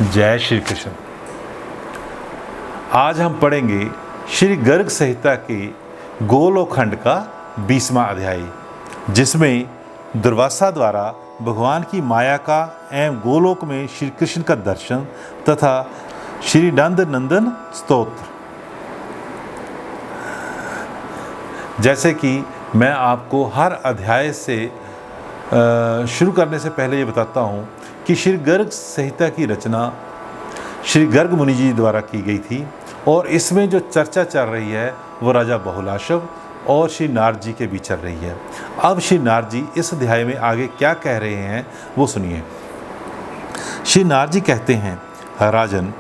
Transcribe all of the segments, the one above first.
जय श्री कृष्ण। आज हम पढ़ेंगे श्री गर्ग संहिता के गोलोकखंड का 20वां अध्याय, जिसमें दुर्वासा द्वारा भगवान की माया का एवं गोलोक में श्री कृष्ण का दर्शन तथा श्री नंद नंदन स्तोत्र। जैसे कि मैं आपको हर अध्याय से शुरू करने से पहले ये बताता हूँ कि श्री गर्ग संहिता की रचना श्री गर्ग मुनि जी द्वारा की गई थी और इसमें जो चर्चा चल रही है वो राजा बहुलाशव और श्री नारद जी के बीच चल रही है। अब श्री नारद जी इस अध्याय में आगे क्या कह रहे हैं वो सुनिए। श्री नारद जी कहते हैं, राजन,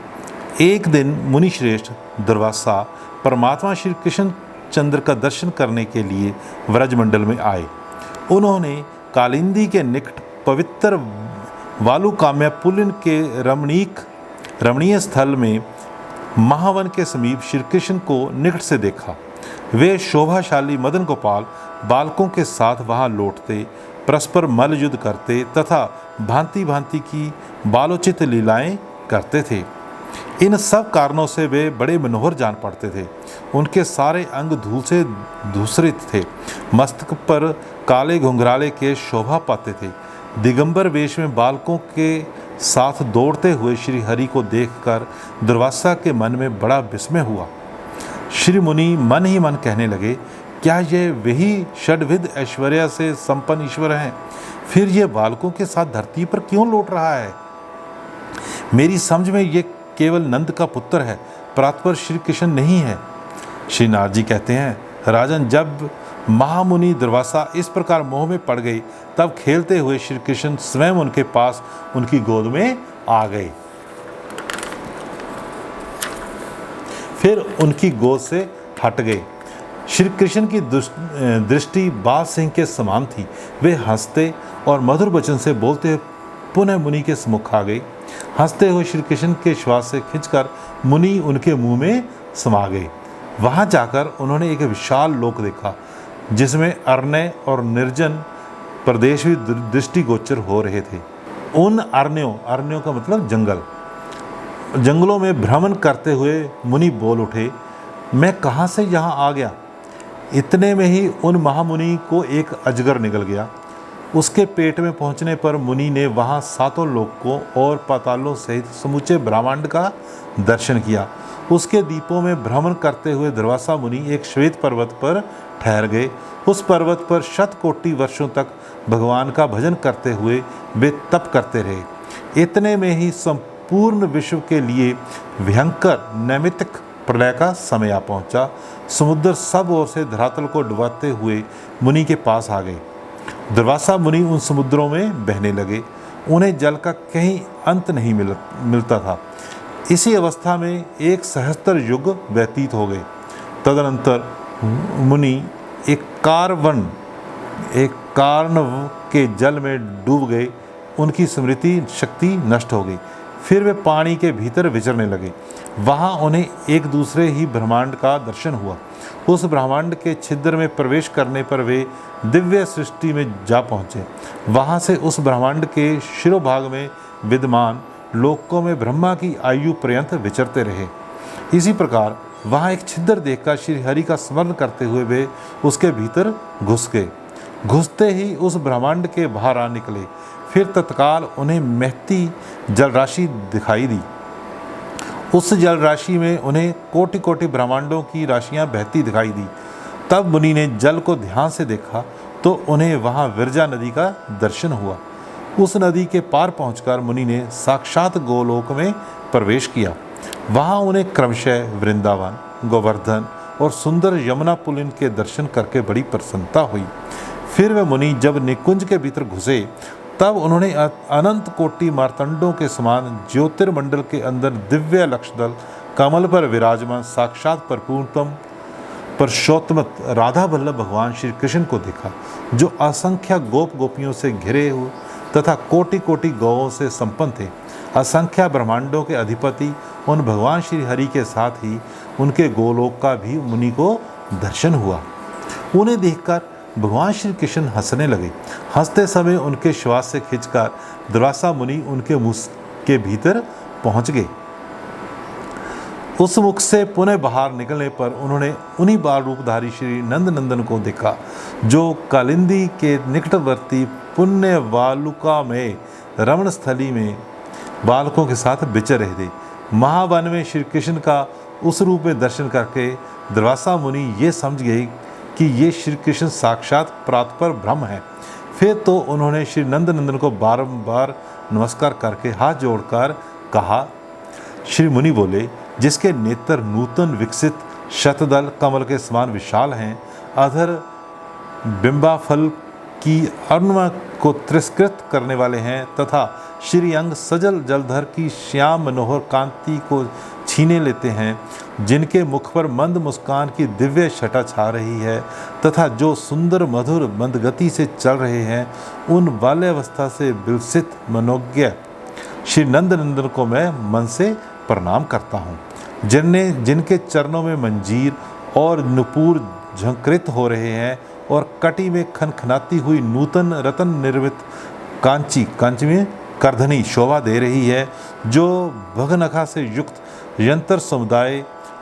एक दिन मुनि श्रेष्ठ दुर्वासा परमात्मा श्री कृष्ण चंद्र का दर्शन करने के लिए व्रजमंडल में आए। उन्होंने कालिंदी के निकट पवित्र वालुकाम्य पुलिन के रमणीय स्थल में महावन के समीप श्री कृष्ण को निकट से देखा। वे शोभाशाली मदन गोपाल बालकों के साथ वहां लौटते, परस्पर मल्ल युद्ध करते तथा भांति भांति की बालोचित लीलाएं करते थे। इन सब कारणों से वे बड़े मनोहर जान पड़ते थे। उनके सारे अंग धूल से धूसरित थे, मस्तक पर काले घुंघराले के शोभा पाते थे। दिगंबर वेश में बालकों के साथ दौड़ते हुए श्री हरि को देखकर दुर्वासा के मन में बड़ा विस्मय हुआ। श्री मुनि मन ही मन कहने लगे, क्या ये वही षड्विध ऐश्वर्य से संपन्न ईश्वर हैं? फिर ये बालकों के साथ धरती पर क्यों लौट रहा है? मेरी समझ में ये केवल नंद का पुत्र है, परात्पर श्री कृष्ण नहीं है। श्री नारद जी कहते हैं, राजन, जब महामुनि दुर्वासा इस प्रकार मोह में पड़ गई, तब खेलते हुए श्री कृष्ण स्वयं उनके पास उनकी गोद में आ गए। फिर उनकी गोद से हट गए। श्री कृष्ण की दृष्टि बाज सिंह के समान थी। वे हंसते और मधुर वचन से बोलते हुए पुनः मुनि के सम्मुख आ गए। हंसते हुए श्री कृष्ण के श्वास से खींचकर मुनि उनके मुंह में समा गए। वहां जाकर उन्होंने एक विशाल लोक देखा, जिसमें अरण्य और निर्जन प्रदेश भी दृष्टिगोचर हो रहे थे। उन अरण्यों का मतलब जंगलों में भ्रमण करते हुए मुनि बोल उठे, मैं कहाँ से यहाँ आ गया? इतने में ही उन महामुनि को एक अजगर निगल गया। उसके पेट में पहुँचने पर मुनि ने वहाँ सातों लोकों और पातालों सहित समूचे ब्रह्मांड का दर्शन किया। उसके दीपों में भ्रमण करते हुए दुर्वासा मुनि एक श्वेत पर्वत पर ठहर गए। उस पर्वत पर 100 कोटि वर्षों तक भगवान का भजन करते हुए वे तप करते रहे। इतने में ही संपूर्ण विश्व के लिए भयंकर नैमित्तिक प्रलय का समय आ पहुंचा। समुद्र सब ओर से धरातल को डुबाते हुए मुनि के पास आ गए। दुर्वासा मुनि उन समुद्रों में बहने लगे। उन्हें जल का कहीं अंत नहीं मिलता था। इसी अवस्था में 1 सहस्त्र युग व्यतीत हो गए। तदनंतर मुनि एक कार्णव के जल में डूब गए। उनकी स्मृति शक्ति नष्ट हो गई। फिर वे पानी के भीतर विचरने लगे। वहाँ उन्हें एक दूसरे ही ब्रह्मांड का दर्शन हुआ। उस ब्रह्मांड के छिद्र में प्रवेश करने पर वे दिव्य सृष्टि में जा पहुँचे। वहाँ से उस ब्रह्मांड के शिरोभाग में विद्यमान लोकों में ब्रह्मा की आयु पर्यंत विचरते रहे। इसी प्रकार वहाँ एक छिद्र देखकर श्री हरि का स्मरण करते हुए वे उसके भीतर घुस गए। घुसते ही उस ब्रह्मांड के बाहर आ निकले। फिर तत्काल उन्हें महती जलराशि दिखाई दी। उस जलराशि में उन्हें कोटि कोटि ब्रह्मांडों की राशियाँ बहती दिखाई दी। तब मुनि ने जल को ध्यान से देखा तो उन्हें वहाँ विरजा नदी का दर्शन हुआ। उस नदी के पार पहुंचकर मुनि ने साक्षात गोलोक में प्रवेश किया। वहाँ उन्हें क्रमशः वृंदावन, गोवर्धन और सुंदर यमुना पुलिन के दर्शन करके बड़ी प्रसन्नता हुई। फिर वे मुनि जब निकुंज के भीतर घुसे, तब उन्होंने अनंत कोटि मार्तंडों के समान ज्योतिर्मंडल के अंदर दिव्य लक्षदल कमल पर विराजमान साक्षात परिपूर्णतम पुरुषोत्तम राधा वल्लभ भगवान श्री कृष्ण को देखा, जो असंख्य गोप गोपियों से घिरे हुए तथा कोटि कोटि गौओं से संपन्न थे। असंख्य ब्रह्मांडों के अधिपति उन भगवान श्री हरि के साथ ही उनके गोलोक का भी मुनि को दर्शन हुआ। उन्हें देखकर भगवान श्री कृष्ण हंसने लगे। हंसते समय उनके श्वास से खींचकर दुर्वासा मुनि उनके मुंह के भीतर पहुंच गए। उस मुख से पुनः बाहर निकलने पर उन्होंने उन्हीं बाल रूपधारी श्री नंद नंदन को देखा जो कालिंदी के निकटवर्ती पुण्य वालुका में रमण स्थली में बालकों के साथ विचर रहे थे। महावन में श्री कृष्ण का उस रूप में दर्शन करके दुर्वासा मुनि ये समझ गए कि ये श्री कृष्ण साक्षात प्रातपर ब्रह्म है। फिर तो उन्होंने श्री नंद नंदन को बारंबार नमस्कार करके हाथ जोड़कर कहा। श्री मुनि बोले, जिसके नेत्र नूतन विकसित शतदल कमल के समान विशाल हैं, अधर बिंबाफल की अरुणिमा को तिरस्कृत करने वाले हैं तथा श्री अंग सजल जलधर की श्याम मनोहर कांति को छीने लेते हैं, जिनके मुख पर मंद मुस्कान की दिव्य छटा छा रही है तथा जो सुंदर मधुर मंदगति से चल रहे हैं, उन बाल्यावस्था से विलसित मनोज्ञ श्री नंद नंदन को मैं मन से प्रणाम करता हूँ, जिनके चरणों में मंजीर और नुपुर झंकृत हो रहे हैं और कटी में खनखनाती हुई नूतन रतन निर्मित कांची में करधनी शोभा दे रही है, जो भगनखा से युक्त यंत्र समुदाय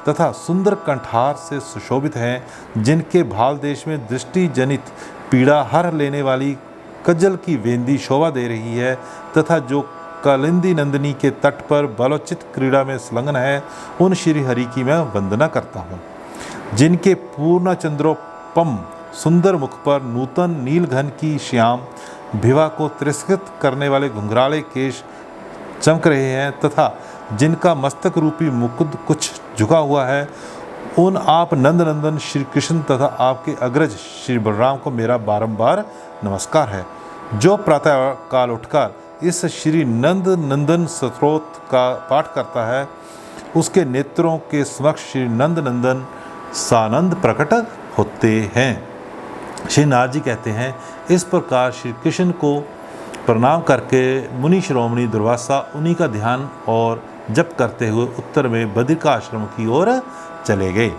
तथा सुंदर कंठार से सुशोभित हैं, जिनके भाल देश में दृष्टि जनित पीड़ा हर लेने वाली कज्जल की वेंदी शोभा दे रही है तथा जो कालिंदी नंदिनी के तट पर बलोचित क्रीड़ा में संलग्न है, उन श्री हरि की मैं वंदना करता हूँ, जिनके पूर्ण चंद्रोपम सुंदर मुख पर नूतन नीलघन की श्याम भिवा को तिरस्कृत करने वाले घुंघराले केश चमक रहे हैं तथा जिनका मस्तक रूपी मुकुट कुछ झुका हुआ है, उन आप नंद नंदन श्री कृष्ण तथा आपके अग्रज श्री बलराम को मेरा बारंबार नमस्कार है। जो प्रातः काल उठकर इस श्री नंद नंदन स्तोत्र का पाठ करता है, उसके नेत्रों के समक्ष श्री नंद नंदन सानंद प्रकट होते हैं। श्री नारद जी कहते हैं, इस प्रकार श्री कृष्ण को प्रणाम करके मुनि श्रोमणी दुर्वासा उन्हीं का ध्यान और जप करते हुए उत्तर में बद्रिका आश्रम की ओर चले गए।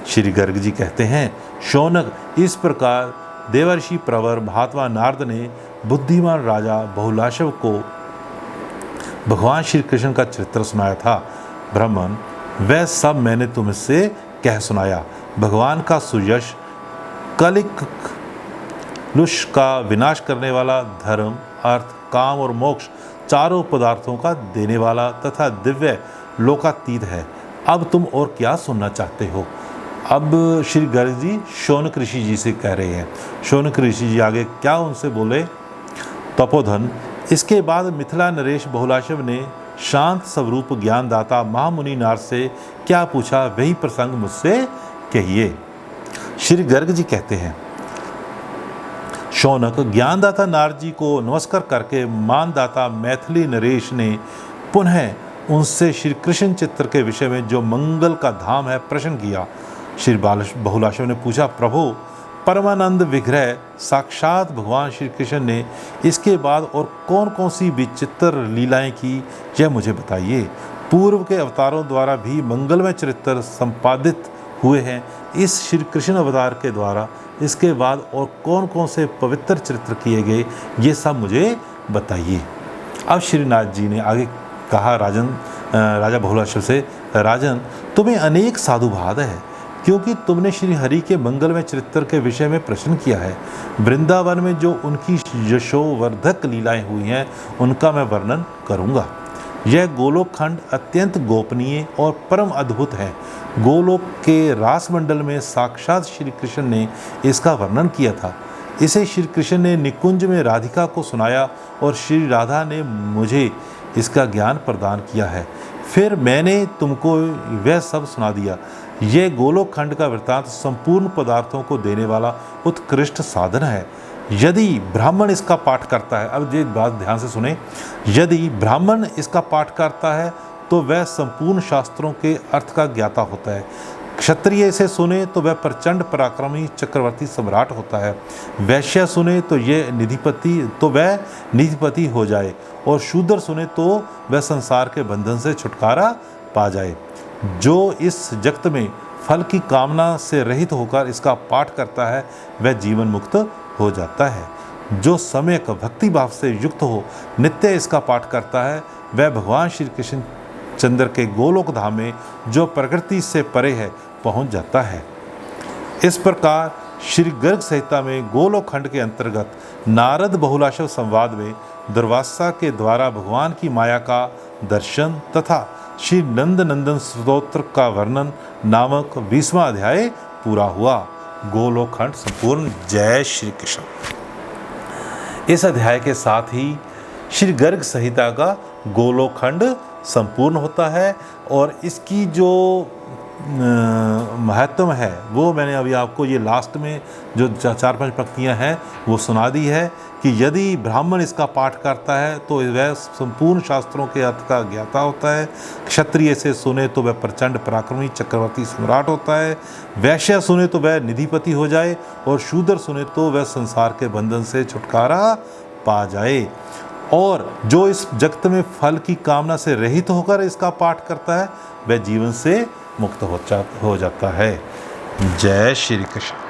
श्री गर्ग जी कहते हैं, शौनक, इस प्रकार देवर्षि प्रवर महात्मा नारद ने बुद्धिमान राजा बहुलाशव को भगवान श्री कृष्ण का चरित्र सुनाया था। ब्राह्मण, वह सब मैंने तुमसे कह सुनाया। भगवान का सुयश, कलिक लुष का विनाश करने वाला, धर्म अर्थ काम और मोक्ष चारों पदार्थों का देने वाला तथा दिव्य लोकातीत है। अब तुम और क्या सुनना चाहते हो? अब श्री गर्ग जी शौनक ऋषि जी से कह रहे हैं। शौनक ऋषि जी आगे क्या उनसे बोले? तपोधन, इसके बाद मिथिला नरेश बहुलाशव ने शांत स्वरूप ज्ञानदाता महामुनि नारद से क्या पूछा, वही प्रसंग मुझसे कहिए। श्री गर्ग जी कहते हैं, शौनक, ज्ञानदाता नारद जी को नमस्कार करके मानदाता मैथिली नरेश ने पुनः उनसे श्री कृष्ण चित्र के विषय में जो मंगल का धाम है प्रश्न किया। श्री बहुलाशव ने पूछा, प्रभु, परमानंद विग्रह साक्षात भगवान श्री कृष्ण ने इसके बाद और कौन कौन सी विचित्र लीलाएं की, यह मुझे बताइए। पूर्व के अवतारों द्वारा भी मंगलमय चरित्र संपादित हुए हैं, इस श्री कृष्ण अवतार के द्वारा इसके बाद और कौन कौन से पवित्र चरित्र किए गए, ये सब मुझे बताइए। अब श्रीनाथ जी ने आगे कहा राजा बहुलाशव से, राजन, तुम्हें अनेक साधुवाद है, क्योंकि तुमने श्री हरि के मंगलमय चरित्र के विषय में प्रश्न किया है। वृंदावन में जो उनकी यशोवर्धक लीलाएं हुई हैं, उनका मैं वर्णन करूँगा। यह गोलोक खंड अत्यंत गोपनीय और परम अद्भुत है। गोलोक के रास मंडल में साक्षात श्री कृष्ण ने इसका वर्णन किया था। इसे श्री कृष्ण ने निकुंज में राधिका को सुनाया और श्री राधा ने मुझे इसका ज्ञान प्रदान किया है। फिर मैंने तुमको वह सब सुना दिया। यह गोलोक खंड का वृत्तांत संपूर्ण पदार्थों को देने वाला उत्कृष्ट साधन है। यदि ब्राह्मण इसका पाठ करता है, अब ये बात ध्यान से सुने, यदि ब्राह्मण इसका पाठ करता है तो वह संपूर्ण शास्त्रों के अर्थ का ज्ञाता होता है। क्षत्रिय इसे सुने तो वह प्रचंड पराक्रमी चक्रवर्ती सम्राट होता है। वैश्य सुने तो वह निधिपति हो जाए, और शूद्र सुने तो वह संसार के बंधन से छुटकारा पा जाए। जो इस जगत में फल की कामना से रहित होकर इसका पाठ करता है, वह जीवन मुक्त हो जाता है। जो सम्यक भक्ति भाव से युक्त हो नित्य इसका पाठ करता है, वह भगवान श्री कृष्ण चंद्र के गोलोक धाम में जो प्रकृति से परे है पहुंच जाता है। इस प्रकार श्री गर्ग संहिता में गोलोक खंड के अंतर्गत नारद बहुलाशव संवाद में दुर्वासा के द्वारा भगवान की माया का दर्शन तथा श्री नंद नंदन स्तोत्र का वर्णन नामक 20वां अध्याय पूरा हुआ। गोलोक खंड संपूर्ण। जय श्री कृष्ण। इस अध्याय के साथ ही श्री गर्ग संहिता का गोलोक खंड संपूर्ण होता है और इसकी जो महत्व है वो मैंने अभी आपको ये लास्ट में जो 4-5 पंक्तियाँ हैं वो सुना दी है कि यदि ब्राह्मण इसका पाठ करता है तो वह संपूर्ण शास्त्रों के अर्थ का ज्ञाता होता है, क्षत्रिय से सुने तो वह प्रचंड पराक्रमी चक्रवर्ती सम्राट होता है, वैश्य सुने तो वह निधिपति हो जाए और शूद्र सुने तो वह संसार के बंधन से छुटकारा पा जाए। और जो इस जगत में फल की कामना से रहित होकर इसका पाठ करता है वह जीवन से मुक्त हो जाता है। जय श्री कृष्ण।